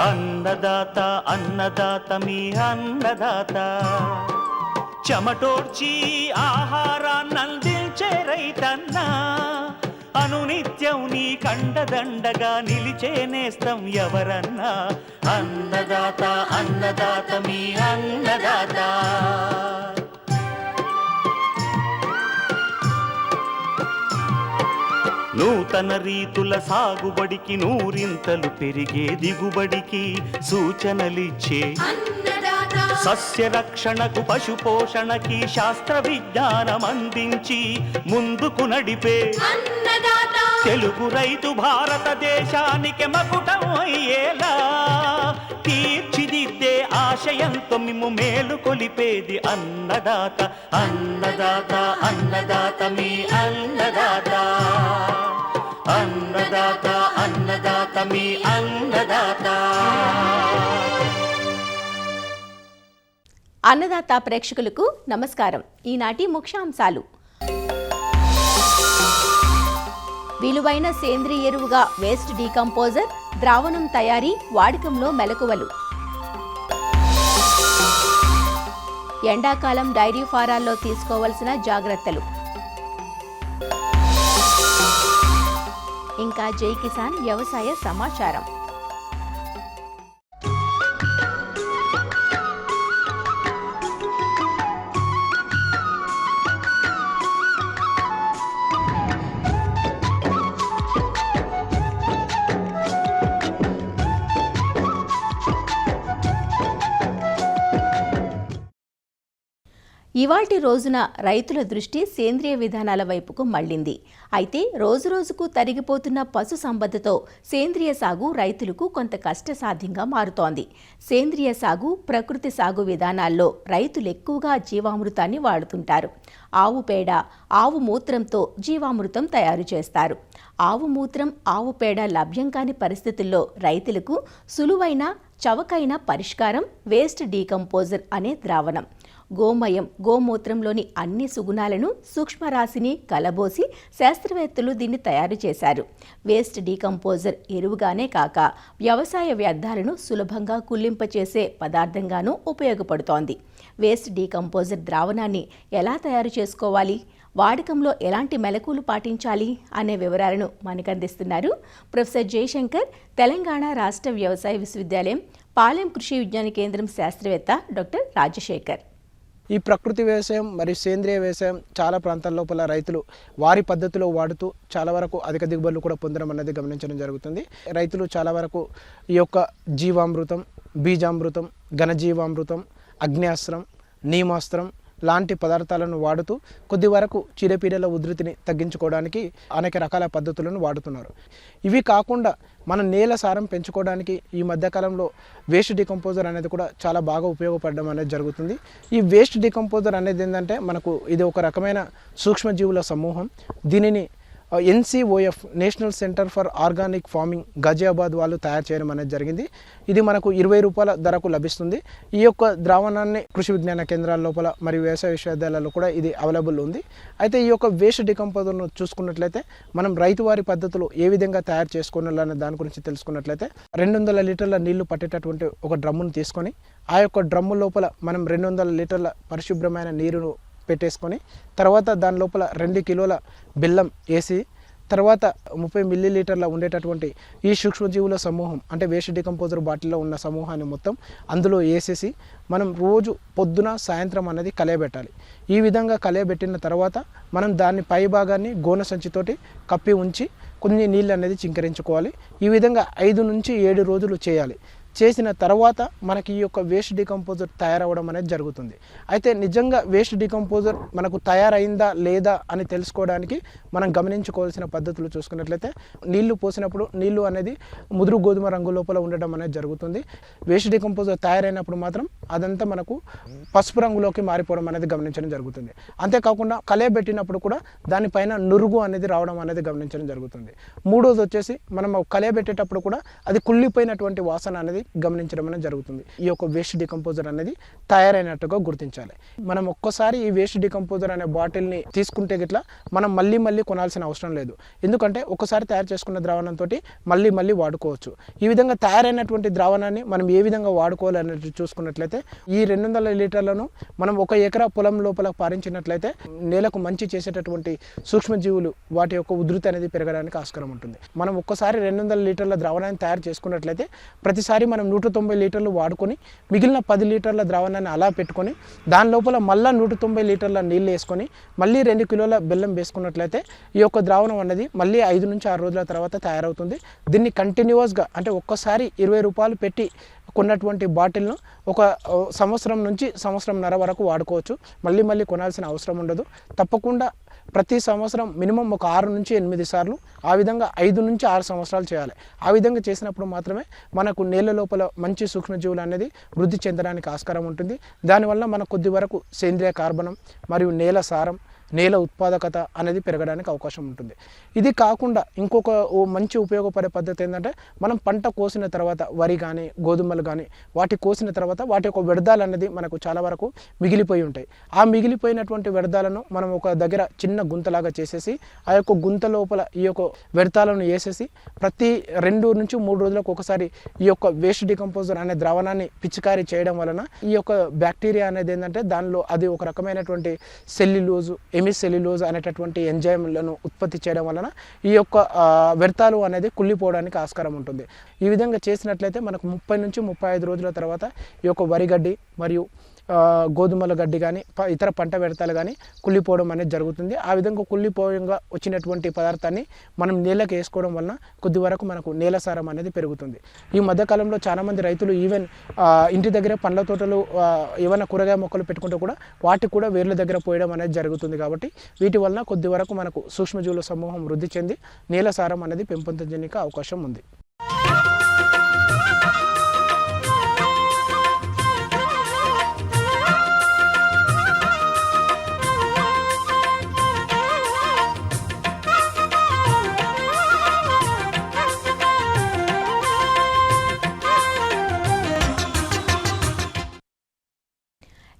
అన్నదాత అన్నదాత మీ అన్నదాత చెమటోడ్చి ఆహారాన్నందించే రైతన్నా అనునిత్యం నీ కండదండగా నిలిచే నేస్తం ఎవరన్నా అన్నదాత అన్నదాత మీ అన్నదాత నూతన రీతుల సాగుబడికి నూరింతలు పెరిగే దిగుబడికి సూచనలిచ్చే సస్య రక్షణకు పశు పోషణకి శాస్త్ర విజ్ఞానం అందించి ముందుకు నడిపే తెలుగు రైతు భారతదేశానికి మకుటం అయ్యేలా తీర్చిదిద్దే ఆశయంతో మిమ్ము మేలు కొలిపేది అన్నదాత అన్నదాత అన్నదాత మీ అన్నదాత అన్నదాత అన్నదాత మీ అన్నదాత. అన్నదాత ప్రేక్షకులకు నమస్కారం. ఈనాటి ముఖ్యాంశాలు: విలువైన సేంద్రియ ఎరువుగా వేస్ట్ డీకంపోజర్ ద్రావణం తయారీ వాడకంలో మెలకువలు, ఎండాకాలం డైరీ ఫారాల్లో తీసుకోవలసిన జాగ్రత్తలు, ఇంకా జై కిసాన్ వ్యవసాయ సమాచారం. ఇవాల్టి రోజున రైతుల దృష్టి సేంద్రియ విధానాల వైపుకు మళ్లింది. అయితే రోజురోజుకు తరిగిపోతున్న పశు సంపదతో సేంద్రియ సాగు రైతులకు కొంత కష్టసాధ్యంగా మారుతోంది. సేంద్రియ సాగు, ప్రకృతి సాగు విధానాల్లో రైతులు ఎక్కువగా జీవామృతాన్ని వాడుతుంటారు. ఆవు పేడ, ఆవు మూత్రంతో జీవామృతం తయారు చేస్తారు. ఆవు మూత్రం, ఆవు పేడ లభ్యం కాని పరిస్థితుల్లో రైతులకు సులువైన, చవకైన పరిష్కారం వేస్ట్ డీకంపోజర్ అనే ద్రావణం. గోమయం, గోమూత్రంలోని అన్ని సుగుణాలను, సూక్ష్మరాశిని కలబోసి శాస్త్రవేత్తలు దీన్ని తయారు చేశారు. వేస్ట్ డీకంపోజర్ ఎరువుగానే కాక వ్యవసాయ వ్యర్థాలను సులభంగా కుళ్ళింపచేసే పదార్థంగానూ ఉపయోగపడుతోంది. వేస్ట్ డీకంపోజర్ ద్రావణాన్ని ఎలా తయారు చేసుకోవాలి, వాడకంలో ఎలాంటి మెలకువలు పాటించాలి అనే వివరాలను మనకందిస్తున్నారు ప్రొఫెసర్ జయశంకర్, తెలంగాణ రాష్ట్ర వ్యవసాయ విశ్వవిద్యాలయం పాలెం కృషి విజ్ఞాన కేంద్రం శాస్త్రవేత్త డాక్టర్ రాజశేఖర్. ఈ ప్రకృతి వ్యవసాయం మరియు సేంద్రియ వ్యవసాయం చాలా ప్రాంతాల లోపల రైతులు వారి పద్ధతిలో వాడుతూ చాలా వరకు అధిక దిగుబడులు కూడా పొందడం అనేది గమనించడం జరుగుతుంది. రైతులు చాలా వరకు ఈ యొక్క జీవామృతం, బీజామృతం, ఘనజీవామృతం, అగ్నేస్త్రం, నీమాస్త్రం లాంటి పదార్థాలను వాడుతూ కొద్ది వరకు చీడపీడల ఉధృతిని తగ్గించుకోవడానికి అనేక రకాల పద్ధతులను వాడుతున్నారు. ఇవి కాకుండా మన నేల సారం పెంచుకోవడానికి ఈ మధ్యకాలంలో వేస్ట్ డీకంపోజర్ అనేది కూడా చాలా బాగా ఉపయోగపడడం అనేది జరుగుతుంది. ఈ వేస్ట్ డీకంపోజర్ అనేది ఏంటంటే మనకు ఇది ఒక రకమైన సూక్ష్మజీవుల సమూహం. దీనిని NCOF national centre for organic farming Ghaziabad వాళ్ళు తయారు చేయడం అనేది జరిగింది. ఇది మనకు 20 రూపాయల ధరకు లభిస్తుంది. ఈ యొక్క ద్రావణాన్ని కృషి విజ్ఞాన కేంద్రాల లోపల మరియు వ్యవసాయ విశ్వవిద్యాలయాల్లో కూడా ఇది అవైలబుల్ ఉంది. అయితే ఈ యొక్క వేస్ట్ డీకంపోజర్ను చూసుకున్నట్లయితే మనం రైతువారి పద్ధతులు ఏ విధంగా తయారు చేసుకోవాలనే దాని గురించి తెలుసుకున్నట్లయితే 200 లీటర్ల నీళ్లు పట్టేటటువంటి ఒక డ్రమ్మును తీసుకొని ఆ యొక్క డ్రమ్ము లోపల మనం 200 లీటర్ల పరిశుభ్రమైన నీరును పెట్టేసుకొని తర్వాత దాని లోపల 2 కిలోల బెల్లం వేసి తర్వాత 30 మిల్లీలీటర్ల ఉండేటటువంటి ఈ సూక్ష్మజీవుల సమూహం అంటే వేస్ట్ డీకంపోజర్ బాటిల్లో ఉన్న సమూహాన్ని మొత్తం అందులో వేసేసి మనం రోజు పొద్దున సాయంత్రం అనేది కలయబెట్టాలి. ఈ విధంగా కలయబెట్టిన తర్వాత మనం దాన్ని పై భాగాన్ని గోనె సంచితోటి కప్పి ఉంచి కొన్ని నీళ్ళు అనేది చింకరించుకోవాలి. ఈ విధంగా 5 నుంచి 7 రోజులు చేయాలి. చేసిన తర్వాత మనకి ఈ యొక్క వేస్ట్ డీకంపోజర్ తయారవడం అనేది జరుగుతుంది. అయితే నిజంగా వేస్ట్ డీకంపోజర్ మనకు తయారైందా లేదా అని తెలుసుకోవడానికి మనం గమనించుకోవాల్సిన పద్ధతులు చూసుకున్నట్లయితే నీళ్లు పోసినప్పుడు నీళ్లు అనేది ముదురు గోధుమ రంగు లోపల ఉండడం అనేది జరుగుతుంది. వేస్ట్ డీకంపోజర్ తయారైనప్పుడు మాత్రం అదంతా మనకు పసుపు రంగులోకి మారిపోవడం అనేది గమనించడం జరుగుతుంది. అంతేకాకుండా కలయబెట్టినప్పుడు కూడా దానిపైన నురుగు అనేది రావడం అనేది గమనించడం జరుగుతుంది. మూడోది వచ్చేసి మనం కలయబెట్టేటప్పుడు కూడా అది కుళ్ళిపోయినటువంటి వాసన అనేది అనేది గమనించడం అనేది జరుగుతుంది. ఈ యొక్క వేస్ట్ డికంపోజర్ అనేది తయారైనట్టుగా గుర్తించాలి. మనం ఒక్కసారి ఈ వేస్ట్ డికంపోజర్ అనే బాటిల్ని తీసుకుంటే గిట్లా మనం మళ్ళీ మళ్ళీ కొనాల్సిన అవసరం లేదు. ఎందుకంటే ఒకసారి తయారు చేసుకున్న ద్రావణంతో మళ్ళీ మళ్ళీ వాడుకోవచ్చు. ఈ విధంగా తయారైనటువంటి ద్రావణాన్ని మనం ఏ విధంగా వాడుకోవాలి అనేది చూసుకున్నట్లయితే ఈ 200 లీటర్లను మనం 1 ఎకరా పొలం లోపల పారించినట్లయితే నేలకు మంచి చేసేటటువంటి సూక్ష్మజీవులు వాటి యొక్క ఉధృతి అనేది పెరగడానికి ఆస్కారం ఉంటుంది. మనం ఒక్కసారి 200 లీటర్ల ద్రావణాన్ని తయారు చేసుకున్నట్లయితే ప్రతిసారి మనం 190 లీటర్లు వాడుకొని మిగిలిన 10 లీటర్ల ద్రావణాన్ని అలా పెట్టుకొని దాని లోపల మళ్ళీ 190 లీటర్ల నీళ్ళు వేసుకొని మళ్ళీ 2 కిలోల బెల్లం వేసుకున్నట్లయితే ఈ యొక్క ద్రావణం అనేది మళ్ళీ 5 నుంచి 6 రోజుల తర్వాత తయారవుతుంది. దీన్ని కంటిన్యూస్గా అంటే ఒక్కసారి 20 రూపాయలు పెట్టి కొన్నటువంటి బాటిల్ను ఒక సంవత్సరం నుంచి సంవత్సరంన్నర వరకు వాడుకోవచ్చు. మళ్ళీ మళ్ళీ కొనాల్సిన అవసరం ఉండదు. తప్పకుండా ప్రతి సంవత్సరం మినిమం ఒక 6 నుంచి 8 సార్లు ఆ విధంగా 5 నుంచి 6 సంవత్సరాలు చేయాలి. ఆ విధంగా చేసినప్పుడు మాత్రమే మనకు నేల లోపల మంచి సూక్ష్మజీవులు అనేది వృద్ధి చెందడానికి ఆస్కారం ఉంటుంది. దానివల్ల మనకు కొద్ది వరకు సేంద్రియ కార్బనం మరియు నేల సారం నేల ఉత్పాదకత అనేది పెరగడానికి అవకాశం ఉంటుంది. ఇది కాకుండా ఇంకొక మంచి ఉపయోగపడే పద్ధతి ఏంటంటే మనం పంట కోసిన తర్వాత వరి కానీ గోధుమలు కానీ వాటి కోసిన తర్వాత వాటి యొక్క వ్యర్థాలు అనేది మనకు చాలా వరకు మిగిలిపోయి ఉంటాయి. ఆ మిగిలిపోయినటువంటి వ్యర్థాలను మనం ఒక దగ్గర చిన్న గుంతలాగా చేసేసి ఆ యొక్క గుంత లోపల ఈ యొక్క వ్యర్థాలను వేసేసి ప్రతి 2 నుంచి 3 రోజులకు ఒకసారి ఈ యొక్క వేస్ట్ డికంపోజర్ అనే ద్రావణాన్ని పిచికారీ చేయడం వలన ఈ యొక్క బ్యాక్టీరియా అనేది ఏంటంటే దానిలో అది ఒక రకమైనటువంటి సెల్యులోజు ఎమిసెల్యులోజ్ అనేటటువంటి ఎంజైమ్లను ఉత్పత్తి చేయడం వలన ఈ యొక్క వ్యర్థాలు అనేది కుళ్ళిపోవడానికి ఆస్కారం ఉంటుంది. ఈ విధంగా చేసినట్లయితే మనకు 30 నుంచి 35 రోజుల తర్వాత ఈ యొక్క వరి గడ్డి మరియు గోధుమల గడ్డి కానీ ఇతర పంట వ్యర్థాలు కానీ కుళ్ళిపోవడం అనేది జరుగుతుంది. ఆ విధంగా కుళ్ళిపోయంగా వచ్చినటువంటి పదార్థాన్ని మనం నేలకు వేసుకోవడం వలన కొద్ది వరకు మనకు నేల సారం అనేది పెరుగుతుంది. ఈ మధ్యకాలంలో చాలామంది రైతులు ఈవెన్ ఇంటి దగ్గర పండ్ల తోటలు ఏమైనా కూరగాయ మొక్కలు పెట్టుకుంటే కూడా వాటికి కూడా వేర్ల దగ్గర పోయడం అనేది జరుగుతుంది. కాబట్టి వీటి వలన కొద్ది వరకు మనకు సూక్ష్మజీవుల సమూహం వృద్ధి చెంది నేల సారం అనేది పెంపొందించడానికి అవకాశం ఉంది.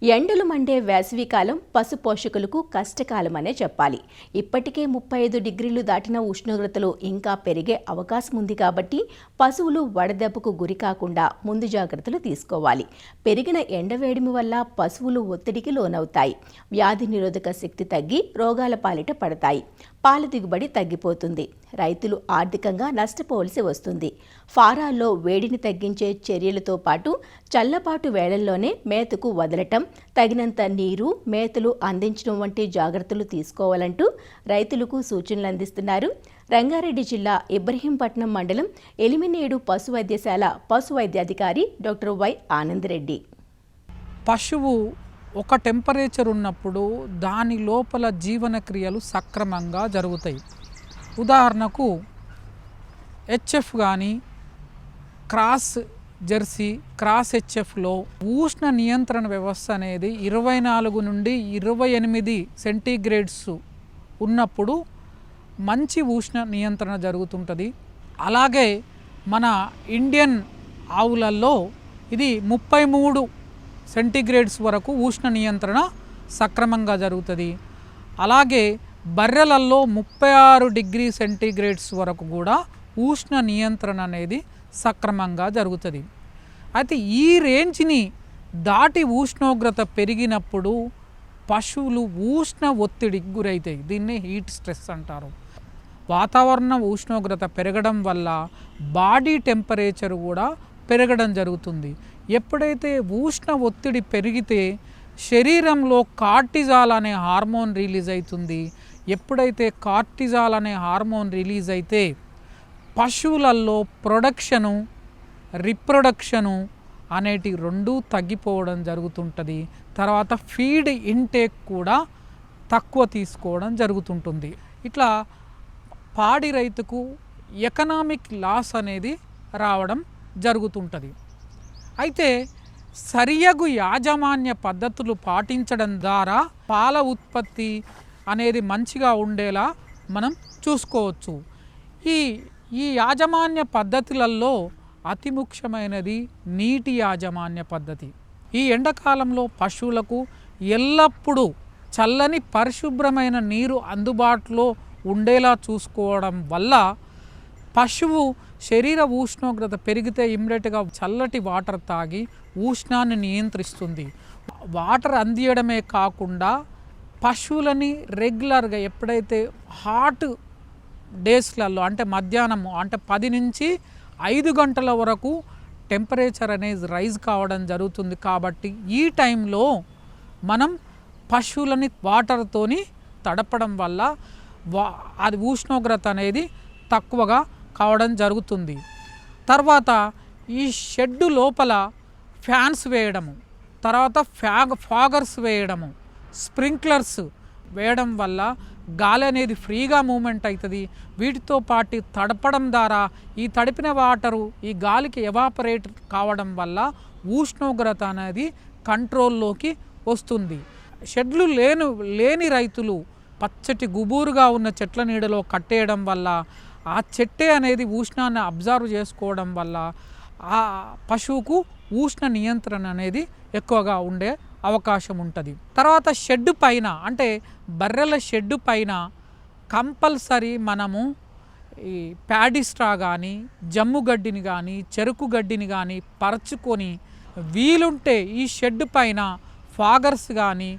ఎండలు మండే వేసవికాలం పశు పోషకులకు కష్టకాలమనే చెప్పాలి. ఇప్పటికే 35 డిగ్రీలు దాటిన ఉష్ణోగ్రతలు ఇంకా పెరిగే అవకాశం ఉంది కాబట్టి పశువులు వడదెబ్బకు గురి కాకుండా ముందు జాగ్రత్తలు తీసుకోవాలి. పెరిగిన ఎండవేడిమి వల్ల పశువులు ఒత్తిడికి లోనవుతాయి. వ్యాధి నిరోధక శక్తి తగ్గి రోగాల పాలిట పడతాయి. పాల దిగుబడి తగ్గిపోతుంది. రైతులు ఆర్థికంగా నష్టపోవలసి వస్తుంది. ఫారాల్లో వేడిని తగ్గించే చర్యలతో పాటు చల్లపాటు వేళల్లోనే మేతకు వదలటం, తగినంత నీరు, మేతలు అందించడం వంటి జాగ్రత్తలు తీసుకోవాలంటూ రైతులకు సూచనలు అందిస్తున్నారు రంగారెడ్డి జిల్లా ఇబ్రహీంపట్నం మండలం ఎలిమినేడు పశు వైద్యశాల పశు వైద్యాధికారి డాక్టర్ వై ఆనందరెడ్డి. పశువు ఒక టెంపరేచర్ ఉన్నప్పుడు దాని లోపల జీవన క్రియలు సక్రమంగా జరుగుతాయి. ఉదాహరణకు హెచ్ఎఫ్ కానీ క్రాస్ జెర్సీ క్రాస్ హెచ్ఎఫ్లో ఉష్ణ నియంత్రణ వ్యవస్థ అనేది 24 నుండి 28 సెంటీగ్రేడ్స్ ఉన్నప్పుడు మంచి ఉష్ణ నియంత్రణ జరుగుతుంటుంది. అలాగే మన ఇండియన్ ఆవులల్లో ఇది 33 సెంటీగ్రేడ్స్ వరకు ఉష్ణ నియంత్రణ సక్రమంగా జరుగుతుంది. అలాగే బర్రెలల్లో 36 డిగ్రీ సెంటీగ్రేడ్స్ వరకు కూడా ఉష్ణ నియంత్రణ అనేది సక్రమంగా జరుగుతుంది. అయితే ఈ రేంజ్ని దాటి ఉష్ణోగ్రత పెరిగినప్పుడు పశువులు ఉష్ణ ఒత్తిడికి గురవుతాయి. దీన్నే హీట్ స్ట్రెస్ అంటారు. వాతావరణ ఉష్ణోగ్రత పెరగడం వల్ల బాడీ టెంపరేచర్ కూడా పెరగడం జరుగుతుంది. ఎప్పుడైతే ఉష్ణ ఒత్తిడి పెరిగితే శరీరంలో కార్టిజాల్ అనే హార్మోన్ రిలీజ్ అవుతుంది. ఎప్పుడైతే కార్టిజాల్ అనే హార్మోన్ రిలీజ్ అయితే పశువులలో ప్రొడక్షను రిప్రొడక్షను అనేటి రెండూ తగ్గిపోవడం జరుగుతుంటుంది. తర్వాత ఫీడ్ ఇంటేక్ కూడా తక్కువ తీసుకోవడం జరుగుతుంటుంది. ఇట్లా పాడి రైతుకు ఎకనామిక్ లాస్ అనేది రావడం జరుగుతుంటుంది. అయితే సరియగు యాజమాన్య పద్ధతులు పాటించడం ద్వారా పాల ఉత్పత్తి అనేది మంచిగా ఉండేలా మనం చూసుకోవచ్చు. ఈ యాజమాన్య పద్ధతులలో అతి ముఖ్యమైనది నీటి యాజమాన్య పద్ధతి. ఈ ఎండాకాలంలో పశువులకు ఎల్లప్పుడూ చల్లని పరిశుభ్రమైన నీరు అందుబాటులో ఉండేలా చూసుకోవడం వల్ల పశువు శరీర ఉష్ణోగ్రత పెరిగితే ఇమ్మీడియట్గా చల్లటి వాటర్ తాగి ఉష్ణాన్ని నియంత్రిస్తుంది. వాటర్ అందియడమే కాకుండా పశువులని రెగ్యులర్గా ఎప్పుడైతే హాట్ డేస్లలో అంటే మధ్యాహ్నము అంటే 10 నుంచి 5 గంటల వరకు టెంపరేచర్ అనేది రైజ్ కావడం జరుగుతుంది. కాబట్టి ఈ టైంలో మనం పశువులని వాటర్తోని తడపడం వల్ల అది ఉష్ణోగ్రత అనేది తక్కువగా కావడం జరుగుతుంది. తర్వాత ఈ షెడ్డు లోపల ఫ్యాన్స్ వేయడము, తర్వాత ఫాగర్స్ వేయడము, స్ప్రింక్లర్స్ వేయడం వల్ల గాలి అనేది ఫ్రీగా మూమెంట్ అవుతుంది. వీటితో పాటు తడపడం ద్వారా ఈ తడిపిన వాటరు ఈ గాలికి ఎవాపరేట్ కావడం వల్ల ఉష్ణోగ్రత అనేది కంట్రోల్లోకి వస్తుంది. షెడ్లు లేని రైతులు పచ్చటి గుబూరుగా ఉన్న చెట్ల నీడలో కట్టేయడం వల్ల ఆ చెట్టే అనేది ఉష్ణాన్ని అబ్జర్వ్ చేసుకోవడం వల్ల ఆ పశువుకు ఉష్ణ నియంత్రణ అనేది ఎక్కువగా ఉండే అవకాశం ఉంటుంది. తర్వాత షెడ్డు పైన అంటే బర్రెల షెడ్డు పైన కంపల్సరీ మనము ఈ ప్యాడీ స్ట్రా కానీ జమ్ము గడ్డిని కానీ చెరుకు గడ్డిని కానీ పరచుకొని వీలుంటే ఈ షెడ్డు పైన ఫాగర్స్ కానీ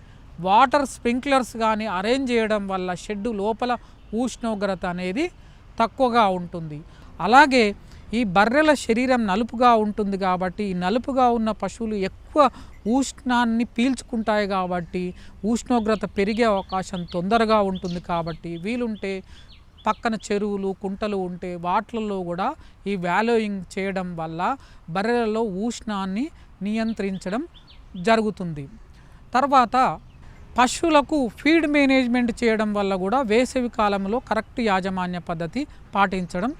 వాటర్ స్ప్రింక్లర్స్ కానీ అరేంజ్ చేయడం వల్ల షెడ్డు లోపల ఉష్ణోగ్రత అనేది తక్కువగా ఉంటుంది. అలాగే ఈ బర్రెల శరీరం నలుపుగా ఉంటుంది కాబట్టి ఈ నలుపుగా ఉన్న పశువులు ఎక్కువ ఉష్ణాన్ని పీల్చుకుంటాయి కాబట్టి ఉష్ణోగ్రత పెరిగే అవకాశం తొందరగా ఉంటుంది. కాబట్టి వీలుంటే పక్కన చెరువులు కుంటలు ఉంటే వాటిల్లో కూడా ఈ వ్యాలోయింగ్ చేయడం వల్ల బర్రెలలో ఉష్ణాన్ని నియంత్రించడం జరుగుతుంది. తర్వాత పశువులకు ఫీడ్ మేనేజ్మెంట్ చేయడం వల్ల కూడా వేసవి కాలంలో కరెక్ట్ యాజమాన్య పద్ధతి పాటించడం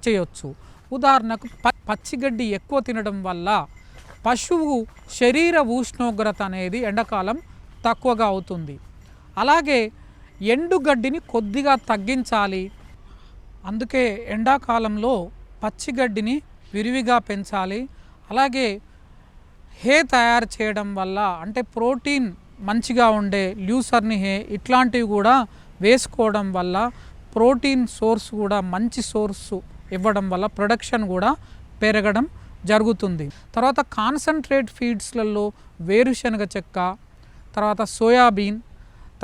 చేయొచ్చు. ఉదాహరణకు పచ్చిగడ్డి ఎక్కువ తినడం వల్ల పశువు శరీర ఉష్ణోగ్రత అనేది ఎండాకాలం తక్కువగా అవుతుంది. అలాగే ఎండుగడ్డిని కొద్దిగా తగ్గించాలి. అందుకే ఎండాకాలంలో పచ్చిగడ్డిని విరివిగా పెంచాలి. అలాగే హే తయారు చేయడం వల్ల అంటే ప్రోటీన్ మంచిగా ఉండే ల్యూసర్ని హే ఇట్లాంటివి కూడా వేసుకోవడం వల్ల ప్రోటీన్ సోర్స్ కూడా మంచి సోర్సు ఇవ్వడం వల్ల ప్రొడక్షన్ కూడా పెరగడం జరుగుతుంది. తర్వాత కాన్సన్ట్రేట్ ఫీడ్స్లలో వేరుశనగ చెక్క, తర్వాత సోయాబీన్,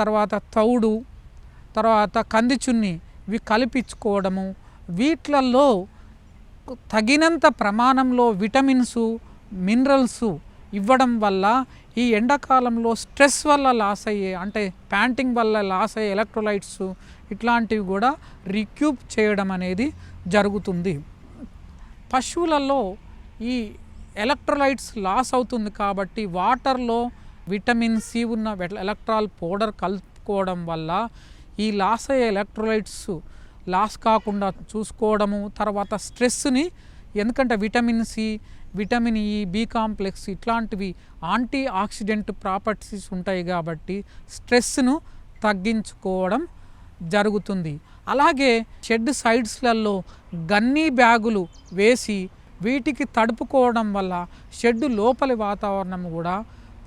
తర్వాత తౌడు, తర్వాత కందిచున్ని ఇవి కలిపించుకోవడము, వీటిలలో తగినంత ప్రమాణంలో విటమిన్సు మినరల్స్ ఇవ్వడం వల్ల ఈ ఎండాకాలంలో స్ట్రెస్ వల్ల లాస్ అయ్యే అంటే ప్యాంటింగ్ వల్ల లాస్ అయ్యే ఎలక్ట్రోలైట్స్ ఇట్లాంటివి కూడా రిక్యూప్ చేయడం అనేది జరుగుతుంది. పశువులలో ఈ ఎలక్ట్రోలైట్స్ లాస్ అవుతుంది కాబట్టి వాటర్లో విటమిన్ సి ఉన్న ఎలక్ట్రాల్ పౌడర్ కలుపుకోవడం వల్ల ఈ లాస్ అయ్యే ఎలక్ట్రోలైట్స్ లాస్ కాకుండా చూసుకోవడము. తర్వాత స్ట్రెస్ని ఎందుకంటే vitamin C vitamin E B complex ఇట్లాంటివి యాంటీ ఆక్సిడెంట్ ప్రాపర్టీస్ ఉంటాయి కాబట్టి స్ట్రెస్ను తగ్గించుకోవడం జరుగుతుంది. అలాగే షెడ్ సైడ్స్లలో గన్నీ బ్యాగులు వేసి వీటికి తడుపుకోవడం వల్ల షెడ్ లోపలి వాతావరణం కూడా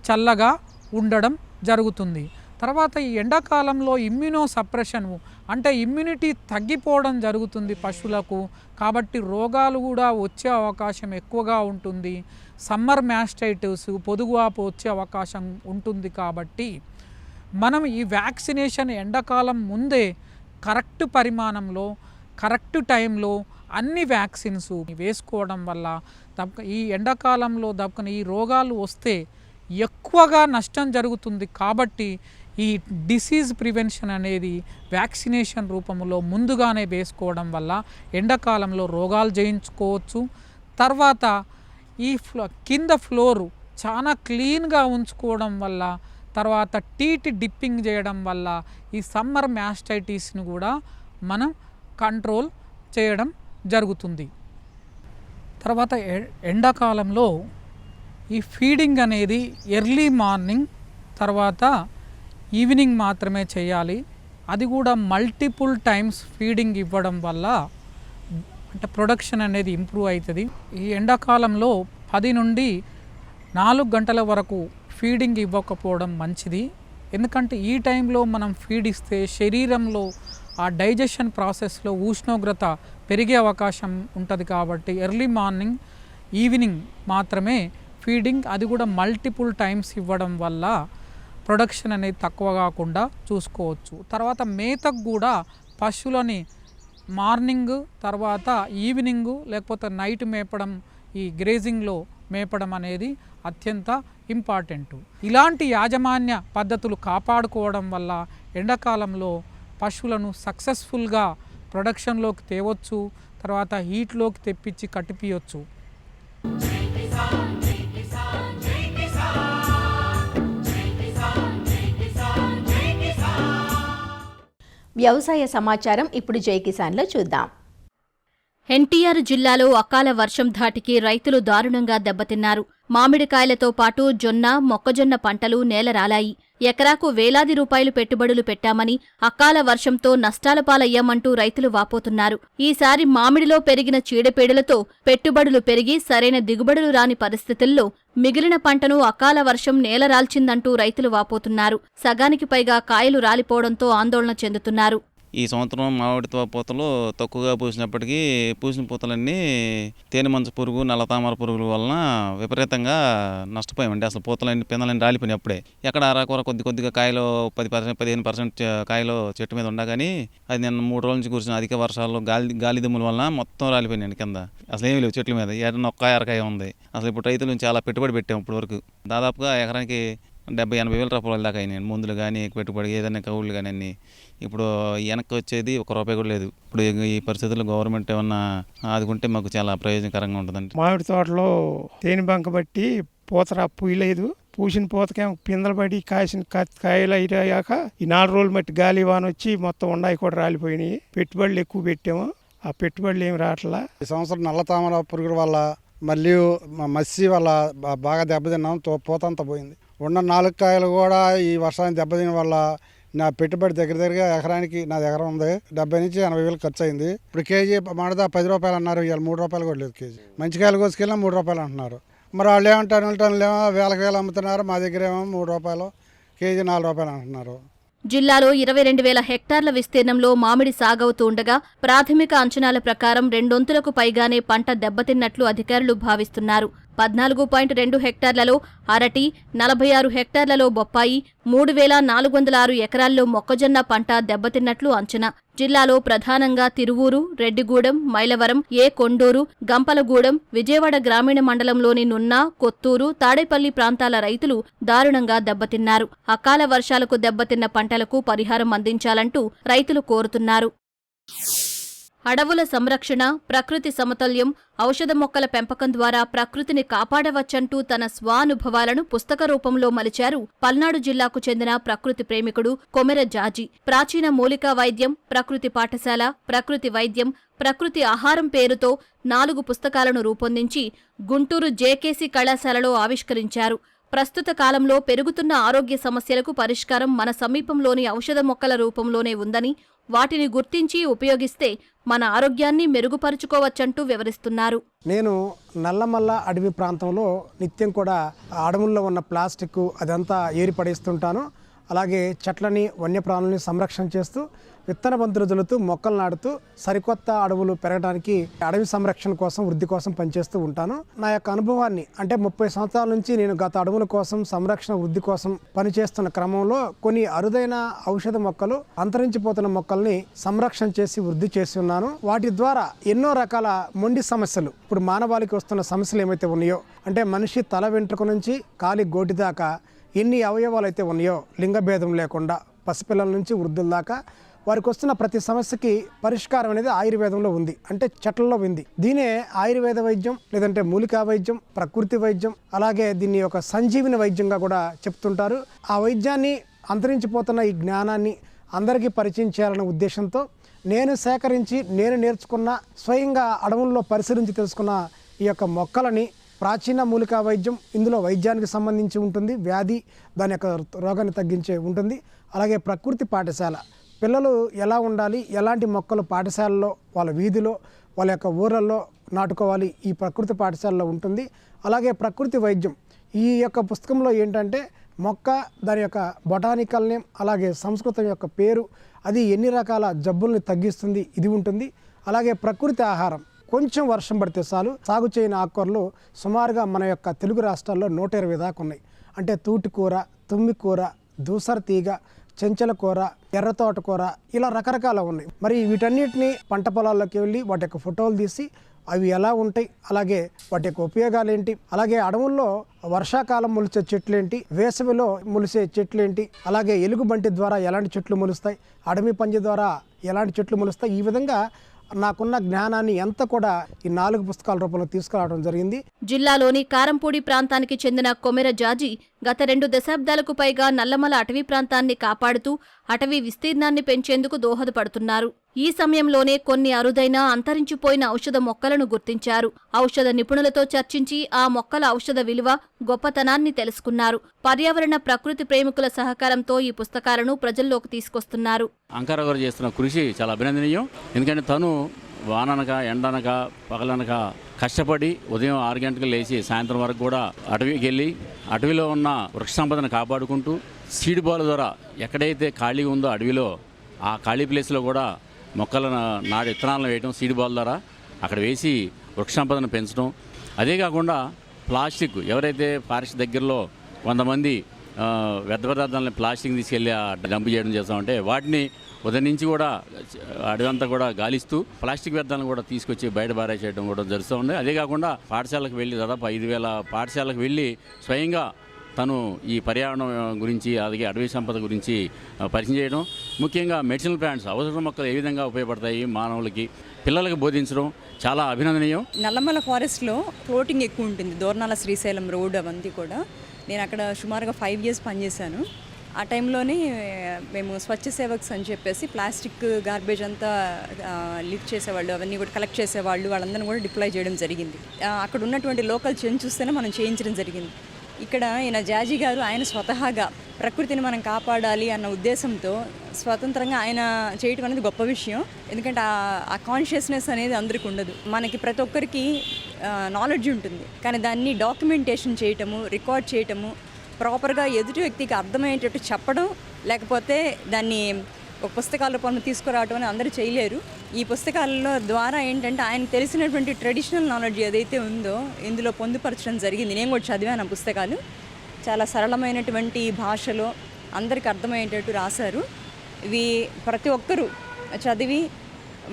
చల్లగా ఉండడం జరుగుతుంది. తర్వాత ఈ ఎండాకాలంలో ఇమ్యూనో సప్రెషన్ అంటే ఇమ్యూనిటీ తగ్గిపోవడం జరుగుతుంది పశువులకు. కాబట్టి రోగాలు కూడా వచ్చే అవకాశం ఎక్కువగా ఉంటుంది. సమ్మర్ మ్యాస్టైటిస్ పొదుగువాపు వచ్చే అవకాశం ఉంటుంది. కాబట్టి మనం ఈ వ్యాక్సినేషన్ ఎండాకాలం ముందే కరెక్ట్ పరిమాణంలో కరెక్ట్ టైంలో అన్ని వ్యాక్సిన్స్ వేసుకోవడం వల్ల ఈ ఎండాకాలంలో ఈ రోగాలు వస్తే ఎక్కువగా నష్టం జరుగుతుంది. కాబట్టి ఈ డిసీజ్ ప్రివెన్షన్ అనేది వ్యాక్సినేషన్ రూపంలో ముందుగానే వేసుకోవడం వల్ల ఎండాకాలంలో రోగాలు జయించుకోవచ్చు. తర్వాత ఈ కింద ఫ్లోరు చాలా క్లీన్గా ఉంచుకోవడం వల్ల తర్వాత టీటి డిప్పింగ్ చేయడం వల్ల ఈ సమ్మర్ మ్యాస్టైటిస్ని కూడా మనం కంట్రోల్ చేయడం జరుగుతుంది. తర్వాత ఎండాకాలంలో ఈ ఫీడింగ్ అనేది ఎర్లీ మార్నింగ్ తర్వాత ఈవినింగ్ మాత్రమే చేయాలి. అది కూడా మల్టిపుల్ టైమ్స్ ఫీడింగ్ ఇవ్వడం వల్ల అంటే ప్రొడక్షన్ అనేది ఇంప్రూవ్ అవుతుంది. ఈ ఎండాకాలంలో 10 నుండి 4 గంటల వరకు ఫీడింగ్ ఇవ్వకపోవడం మంచిది. ఎందుకంటే ఈ టైంలో మనం ఫీడ్ ఇస్తే శరీరంలో ఆ డైజెషన్ ప్రాసెస్లో ఉష్ణోగ్రత పెరిగే అవకాశం ఉంటుంది. కాబట్టి ఎర్లీ మార్నింగ్ ఈవినింగ్ మాత్రమే ఫీడింగ్, అది కూడా మల్టిపుల్ టైమ్స్ ఇవ్వడం వల్ల ప్రొడక్షన్ అనేది తక్కువ కాకుండా చూసుకోవచ్చు. తర్వాత మేతకు కూడా పశువులని మార్నింగ్ తర్వాత ఈవినింగ్ లేకపోతే నైట్ మేపడం, ఈ గ్రేజింగ్లో మేపడం అనేది అత్యంత ఇంపార్టెంట్. ఇలాంటి యాజమాన్య పద్ధతులు కాపాడుకోవడం వల్ల ఎండాకాలంలో పశువులను సక్సెస్ఫుల్గా ప్రొడక్షన్లోకి తేవచ్చు, తర్వాత హీట్లోకి తెప్పించి కట్టిపియొచ్చు. వ్యవసాయ సమాచారం ఇప్పుడు జై కిసాన్లో చూద్దాం. ఎన్టీఆర్ జిల్లాలో అకాల వర్షం ధాటికి రైతులు దారుణంగా దెబ్బతిన్నారు. మామిడికాయలతో పాటు జొన్న, మొక్కజొన్న పంటలు నేలరాలాయి. ఎకరాకు వేలాది రూపాయలు పెట్టుబడులు పెట్టామని అకాల వర్షంతో నష్టాల పాలయ్యామంటూ రైతులు వాపోతున్నారు. ఈసారి మామిడిలో పెరిగిన చీడపీడలతో పెట్టుబడులు పెరిగి సరైన దిగుబడులు రాని పరిస్థితుల్లో మిగిలిన పంటను అకాల వర్షం నేలరాల్చిందంటూ రైతులు వాపోతున్నారు. సగానికి పైగా కాయలు రాలిపోవడంతో ఆందోళన చెందుతున్నారు. ఈ సంవత్సరం మామిడి పూతలు తక్కువగా పూసినప్పటికీ పూసిన పూతలన్నీ తేనె మంచు పురుగు, నల్ల తామర పురుగుల వలన విపరీతంగా నష్టపోయామండి. అసలు పూతలన్నీ పిందలన్నీ రాలిపోయినాయి. అప్పుడే ఎక్కడ అరాకొర కొద్దిగా కాయలు 10%, 15% కాయలు చెట్టు మీద ఉండగాని అది నిన్న 3 రోజుల నుంచి కురిసిన అధిక వర్షాలు, గాలి దుమ్ముల వలన మొత్తం రాలిపోయినాయండి కింద. అసలు ఏమీ లేవు చెట్ల మీద, ఏదైనా అరకాయ ఉంది. అసలు ఇప్పుడు రైతులు చాలా పెట్టుబడి పెట్టాము. ఇప్పటి వరకు దాదాపుగా ఎకరానికి 70-80 వేల రూపాయల దాకా అయినాయి. మందులు కానీ పెట్టుబడి ఏదైనా కవుళ్ళు కానీ అన్నీ. ఇప్పుడు వెనక్కి వచ్చేది ₹1 కూడా లేదు. ఇప్పుడు ఈ పరిస్థితుల్లో గవర్నమెంట్ ఏమన్నా ఆదుకుంటే మాకు చాలా ప్రయోజనకరంగా ఉంటుందండి. మామిడి తోటలో తేనె బంక బట్టి పూత పూయలేదు. పూసిన పూతకేమో పిందలు పడి కాయలు అయ్యాక ఈ 4 రోజులు మట్టి గాలి వాన వచ్చి మొత్తం ఉండాయి కూడా రాలిపోయినాయి. పెట్టుబడులు ఎక్కువ పెట్టాము, ఆ పెట్టుబడులు ఏమి రావట్లా. ఈ సంవత్సరం నల్ల తామర పురుగుల వల్ల మళ్ళీ మస్సి వల్ల బాగా దెబ్బతిన్నాం. పూతంతా పోయింది. ఉన్న 4 కాయలు కూడా ఈ వర్షానికి దెబ్బతిన వల్ల నా పెట్టుబడి దగ్గరగా ఎకరానికి, నా దగ్గర ఉంది 70 నుంచి 80 వేలు ఖర్చు అయింది. ఇప్పుడు కేజీ మామిడి ₹10 అన్నారు, ఇవాళ ₹3 కూడా లేదు కేజీ. మంచి కాయలు కోసుకెళ్ళినా ₹3 అంటున్నారు. మరి వాళ్ళు ఏమంటారు, టన్నులేమో వేలకు అమ్ముతున్నారు. మా దగ్గర ఏమో ₹3, కేజీ ₹4 అంటున్నారు. జిల్లాలో 22,000 హెక్టార్ల విస్తీర్ణంలో మామిడి సాగవుతూ ఉండగా ప్రాథమిక అంచనాల ప్రకారం 2 వంతులకు పైగానే పంట దెబ్బతిన్నట్లు అధికారులు భావిస్తున్నారు. 14.2 హెక్టార్లలో అరటి, 46 హెక్టార్లలో బొప్పాయి, 3,406 ఎకరాల్లో మొక్కజొన్న పంట దెబ్బతిన్నట్లు అంచనా. జిల్లాలో ప్రధానంగా తిరువూరు, రెడ్డిగూడెం, మైలవరం, కొండూరు, గంపలగూడెం, విజయవాడ గ్రామీణ మండలంలోని నున్న, కొత్తూరు, తాడేపల్లి ప్రాంతాల రైతులు దారుణంగా దెబ్బతిన్నారు. అకాల వర్షాలకు దెబ్బతిన్న పంటలకు పరిహారం అందించాలంటూ రైతులు కోరుతున్నారు. అడవుల సంరక్షణ, ప్రకృతి సమతుల్యం, ఔషధ మొక్కల పెంపకం ద్వారా ప్రకృతిని కాపాడవచ్చంటూ తన స్వానుభవాలను పుస్తక రూపంలో మలిచారు పల్నాడు జిల్లాకు చెందిన ప్రకృతి ప్రేమికుడు కొమెర జాజి. ప్రాచీన మూలికా వైద్యం, ప్రకృతి పాఠశాల, ప్రకృతి వైద్యం, ప్రకృతి ఆహారం పేరుతో 4 పుస్తకాలను రూపొందించి గుంటూరు జేకేసీ కళాశాలలో ఆవిష్కరించారు. ప్రస్తుత కాలంలో పెరుగుతున్న ఆరోగ్య సమస్యలకు పరిష్కారం మన సమీపంలోని ఔషధ మొక్కల రూపంలోనే ఉందని, వాటిని గుర్తించి ఉపయోగిస్తే మన ఆరోగ్యాన్ని మెరుగుపరుచుకోవచ్చంటూ వివరిస్తున్నారు. నేను నల్లమల్ల అడవి ప్రాంతంలో నిత్యం కూడా అడవుల్లో ఉన్న ప్లాస్టిక్ అదంతా ఏరిపడేస్తుంటాను. అలాగే చెట్లని, వన్యప్రాణులని సంరక్షణ చేస్తూ, విత్తన బంతులు జల్లుతూ, మొక్కలు నాటుతూ సరికొత్త అడవులు పెరగడానికి అడవి సంరక్షణ కోసం, వృద్ధి కోసం పనిచేస్తూ ఉంటాను. నా యొక్క అనుభవాన్ని అంటే 30 సంవత్సరాల నుంచి నేను గత అడవుల కోసం, సంరక్షణ, వృద్ధి కోసం పనిచేస్తున్న క్రమంలో కొన్ని అరుదైన ఔషధ మొక్కలు, అంతరించిపోతున్న మొక్కల్ని సంరక్షణ చేసి వృద్ధి చేసి ఉన్నాను. వాటి ద్వారా ఎన్నో రకాల మొండి సమస్యలు, ఇప్పుడు మానవాళికి వస్తున్న సమస్యలు ఏమైతే ఉన్నాయో, అంటే మనిషి తల వెంట్రుక నుంచి కాలి గోటి దాకా ఎన్ని అవయవాలు అయితే ఉన్నాయో లింగభేదం లేకుండా పసిపిల్లల నుంచి వృద్ధుల దాకా వారికి వస్తున్న ప్రతి సమస్యకి పరిష్కారం అనేది ఆయుర్వేదంలో ఉంది, అంటే చెట్లలో ఉంది. దీనే ఆయుర్వేద వైద్యం, లేదంటే మూలికా వైద్యం, ప్రకృతి వైద్యం, అలాగే దీన్ని ఒక సంజీవిని వైద్యంగా కూడా చెప్తుంటారు. ఆ వైద్యాన్ని, అంతరించిపోతున్న ఈ జ్ఞానాన్ని అందరికీ పరిచయం చేయాలనే ఉద్దేశంతో నేను సేకరించి, నేను నేర్చుకున్న, స్వయంగా అడవుల్లో పరిశీలించి తెలుసుకున్న ఈ యొక్క మొక్కలని, ప్రాచీన మూలికా వైద్యం ఇందులో వైద్యానికి సంబంధించి ఉంటుంది, వ్యాధి దాని యొక్క రోగాన్ని తగ్గించే ఉంటుంది. అలాగే ప్రకృతి పాఠశాల, పిల్లలు ఎలా ఉండాలి, ఎలాంటి మొక్కలు పాఠశాలలో, వాళ్ళ వీధిలో, వాళ్ళ యొక్క ఊళ్ళల్లో నాటుకోవాలి. ఈ ప్రకృతి పాఠశాలలో ఉంటుంది. అలాగే ప్రకృతి వైద్యం ఈ యొక్క పుస్తకంలో ఏంటంటే మొక్క, దాని యొక్క బొటానికల్ నేమ్, అలాగే సంస్కృతం యొక్క పేరు, అది ఎన్ని రకాల జబ్బుల్ని తగ్గిస్తుంది ఇది ఉంటుంది. అలాగే ప్రకృతి ఆహారం, కొంచెం వర్షం పడితే చాలు సాగు చేయని ఆకుకూరలు సుమారుగా మన యొక్క తెలుగు రాష్ట్రాల్లో 120 దాకా ఉన్నాయి. అంటే తూటికూర, తుమ్మికూర, దూసర తీగ, చెంచల కూర, ఎర్ర తోటకూర, ఇలా రకరకాల ఉన్నాయి. మరి వీటన్నిటిని పంట పొలాల్లోకి వెళ్ళి వాటి యొక్క ఫోటోలు తీసి అవి ఎలా ఉంటాయి, అలాగే వాటి యొక్క ఉపయోగాలు ఏంటి, అలాగే అడవుల్లో వర్షాకాలం మొలిచే చెట్లు ఏంటి, వేసవిలో మొలిసే చెట్లు ఏంటి, అలాగే ఎలుగుబంటి ద్వారా ఎలాంటి చెట్లు మొలుస్తాయి, అడవి పంజి ద్వారా ఎలాంటి చెట్లు మొలుస్తాయి, ఈ విధంగా నాకున్న జ్ఞానాన్ని ఎంత కూడా ఈ 4 పుస్తకాల రూపంలో తీసుకురావడం జరిగింది. జిల్లాలోని కారంపూడి ప్రాంతానికి చెందిన కొమెర జాజి గత 2 దశాబ్దాలకు పైగా నల్లమల అటవీ ప్రాంతాన్ని కాపాడుతూ అటవీ విస్తీర్ణాన్ని పెంచేందుకు దోహదపడుతున్నారు. ఈ సమయంలోనే కొన్ని అరుదైన అంతరించిపోయిన ఔషధ మొక్కలను గుర్తించారు. ఔషధ నిపుణులతో చర్చించి ఆ మొక్కల ఔషధ విలువ, గొప్పతనాన్ని తెలుసుకున్నారు. పర్యావరణ ప్రకృతి ప్రేమికుల సహకారంతో ఈ పుస్తకాలను ప్రజల్లోకి తీసుకొస్తున్నారు. అంకారావు గారు చేస్తున్న కృషి చాలా అభినందనీయం. ఎందుకంటే తను వాననక, ఎండనక, పగలనక కష్టపడి ఉదయం 6 గంటలకు లేచి సాయంత్రం వరకు కూడా అటవీకి వెళ్ళి అటవీలో ఉన్న వృక్ష సంపదను కాపాడుకుంటూ సీడ్ బాల్ ద్వారా ఎక్కడైతే ఖాళీ ఉందో అడవిలో ఆ ఖాళీ ప్లేస్లో కూడా మొక్కలను నాటి విత్తనాలను వేయడం, సీడ్ బాల్ ద్వారా అక్కడ వేసి వృక్ష సంపదను పెంచడం. అదే కాకుండా ప్లాస్టిక్ ఎవరైతే ఫారెస్ట్ దగ్గరలో 100 మంది వ్యర్థ పదార్థాలను ప్లాస్టిక్ తీసుకెళ్ళి డంప్ చేయడం చేస్తామంటే వాటిని ఉదయం నుంచి కూడా అడవంతా కూడా గాలిస్తూ ప్లాస్టిక్ వ్యర్థాలను కూడా తీసుకొచ్చి బయట బారే చేయడం కూడా జరుగుతూ ఉంది. అదే కాకుండా పాఠశాలకు వెళ్ళి దాదాపు 5,000 పాఠశాలకు వెళ్ళి స్వయంగా తను ఈ పర్యావరణం గురించి, అలాగే అటవీ సంపద గురించి పరిచయం చేయడం, ముఖ్యంగా మెడిసినల్ ప్లాంట్స్ ఔషధ మొక్కలు ఏ విధంగా ఉపయోగపడతాయి మానవులకి పిల్లలకు బోధించడం చాలా అభినందనీయం. నల్లమల ఫారెస్ట్లో ఫ్లోటింగ్ ఎక్కువ ఉంటుంది. దోర్నాల శ్రీశైలం రోడ్ అవంతి కూడా. నేను అక్కడ సుమారుగా 5 years పనిచేశాను. ఆ టైంలోనే మేము స్వచ్ఛ సేవక్స్ అని చెప్పేసి ప్లాస్టిక్ గార్బేజ్ అంతా లిఫ్ట్ చేసేవాళ్ళు, అవన్నీ కూడా కలెక్ట్ చేసేవాళ్ళు, వాళ్ళందరినీ కూడా డిప్లాయ్ చేయడం జరిగింది. అక్కడ ఉన్నటువంటి లోకల్ చేంజ్ చూస్తేనే మనం చేయించడం జరిగింది. ఇక్కడ ఈయన జాజీ గారు ఆయన స్వతహాగా ప్రకృతిని మనం కాపాడాలి అన్న ఉద్దేశంతో స్వతంత్రంగా ఆయన చేయటం అనేది గొప్ప విషయం. ఎందుకంటే ఆ కాన్షియస్నెస్ అనేది అందరికీ ఉండదు. మనకి ప్రతి ఒక్కరికి నాలెడ్జ్ ఉంటుంది, కానీ దాన్ని డాక్యుమెంటేషన్ చేయటము, రికార్డ్ చేయటము, ప్రాపర్గా ఎదుటి వ్యక్తికి అర్థమయ్యేటట్టు చెప్పడం, లేకపోతే దాన్ని ఒక పుస్తకాల రూపంలో తీసుకురావడం అని అందరూ చేయలేరు. ఈ పుస్తకాలలో ద్వారా ఏంటంటే ఆయనకు తెలిసినటువంటి ట్రెడిషనల్ నాలెడ్జ్ ఏదైతే ఉందో ఇందులో పొందుపరచడం జరిగింది. నేను కూడా చదివాను ఆ పుస్తకాలు. చాలా సరళమైనటువంటి భాషలో అందరికి అర్థమయ్యేటట్టు రాశారు. ఇవి ప్రతి ఒక్కరూ చదివి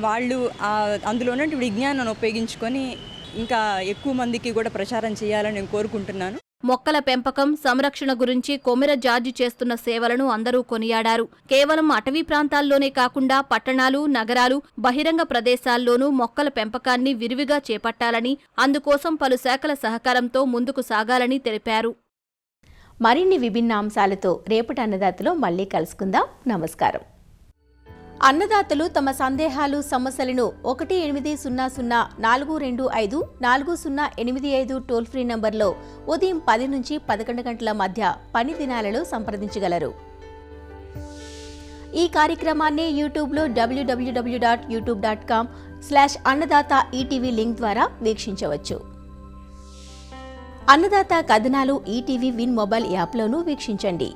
వాళ్ళు అందులో ఉన్నటువంటి విజ్ఞానాన్ని ఉపయోగించుకొని ఇంకా ఎక్కువ మందికి కూడా ప్రచారం చేయాలని నేను కోరుకుంటున్నాను. మొక్కల పెంపకం, సంరక్షణ గురించి కొమెర జార్జి చేస్తున్న సేవలను అందరూ కొనియాడారు. కేవలం అటవీ ప్రాంతాల్లోనే కాకుండా పట్టణాలు, నగరాలు, బహిరంగ ప్రదేశాల్లోనూ మొక్కల పెంపకాన్ని విరివిగా చేపట్టాలని, అందుకోసం పలు శాఖల సహకారంతో ముందుకు సాగాలని తెలిపారు. మరిన్ని విభిన్న అంశాలతో రేపటి అన్నదాతలో మళ్ళీ కలుసుకుందాం. నమస్కారం. అన్నదాతలు తమ సందేహాలు, సమస్యలను 1800-425-4085 టోల్ ఫ్రీ నంబర్లో ఉదయం 10 నుంచి 11 గంటల మధ్య పని దినాలలో సంప్రదించగలరు. ఈ కార్యక్రమాన్ని యూట్యూబ్లో www.youtube.com/అన్నదాత ఈటీవీ లింక్ ద్వారా వీక్షించవచ్చు. అన్నదాత కథనాలు ఈటీవీ విన్ మొబైల్ యాప్లోనూ వీక్షించండి.